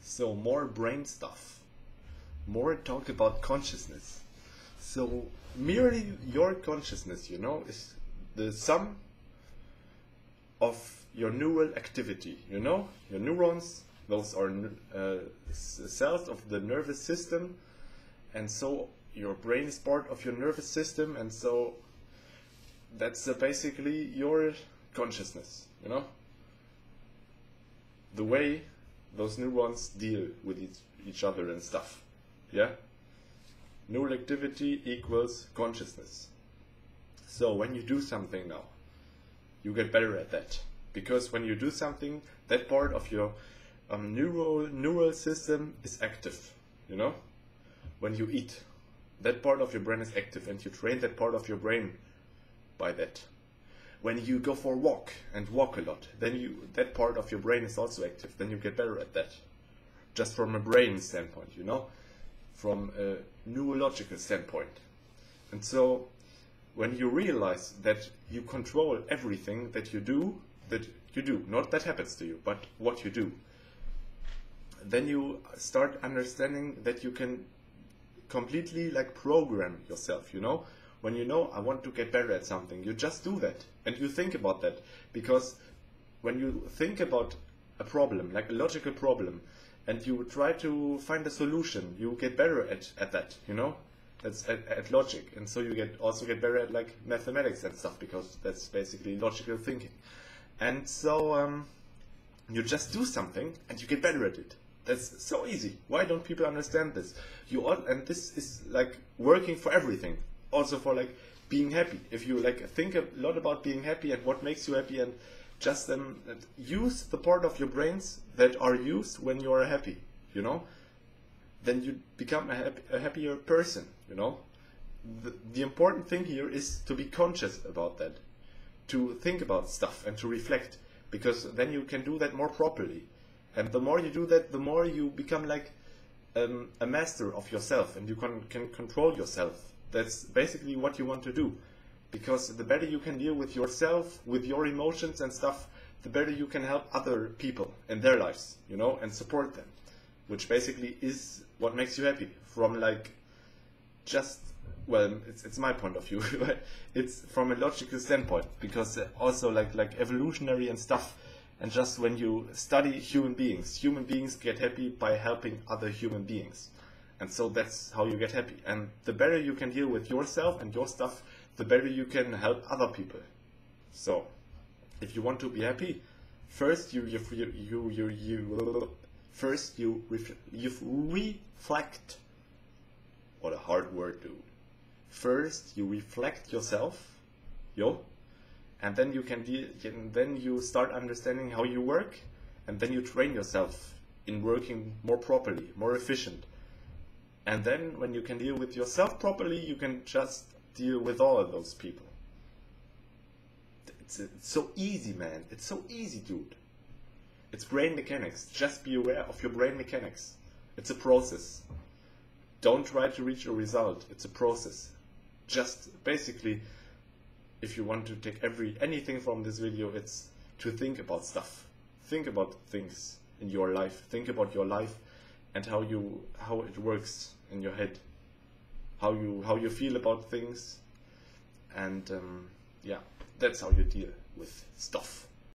So more brain stuff, more talk about consciousness. So merely your consciousness, you know, is the sum of your neural activity. You know, your neurons, those are cells of the nervous system, and so your brain is part of your nervous system, and so that's basically your consciousness, you know? The way those neurons deal with each other and stuff, yeah? Neural activity equals consciousness. So when you do something now, you get better at that. Because when you do something, that part of your neural system is active, you know? When you eat, that part of your brain is active, and you train that part of your brain by that. When you go for a walk and walk a lot, then that part of your brain is also active, then you get better at that. Just from a brain standpoint, you know? From a neurological standpoint. And so when you realize that you control everything that you do, not that happens to you, but what you do, then you start understanding that you can completely like program yourself, you know? When you know, I want to get better at something, you just do that, and you think about that. Because when you think about a problem, like a logical problem, and you try to find a solution, you get better at that, you know? That's at logic. And so you also get better at like mathematics and stuff, because that's basically logical thinking. And so you just do something and you get better at it. That's so easy. Why don't people understand this? And this is like working for everything. Also for like being happy. If you like think a lot about being happy and what makes you happy, and just use the part of your brains that are used when you are happy, you know, then you become a happier person, you know. The important thing here is to be conscious about that, to think about stuff and to reflect, because then you can do that more properly. And the more you do that, the more you become like a master of yourself, and you can control yourself. That's basically what you want to do. Because the better you can deal with yourself, with your emotions and stuff, the better you can help other people in their lives, you know, and support them. Which basically is what makes you happy. From like, just, well, it's my point of view, but it's from a logical standpoint. Because also like evolutionary and stuff, and just when you study human beings get happy by helping other human beings. And so that's how you get happy. And the better you can deal with yourself and your stuff, the better you can help other people. So, if you want to be happy, first you reflect. What a hard word, dude. First you reflect yourself, and then then you start understanding how you work, and then you train yourself in working more properly, more efficient. And then when you can deal with yourself properly, you can just deal with all of those people. It's so easy, man. It's so easy, dude. It's brain mechanics. Just be aware of your brain mechanics. It's a process. Don't try to reach a result. It's a process. Just basically, if you want to take anything from this video, it's to think about stuff. Think about things in your life. Think about your life and how it works in your head. How you feel about things. And yeah, that's how you deal with stuff.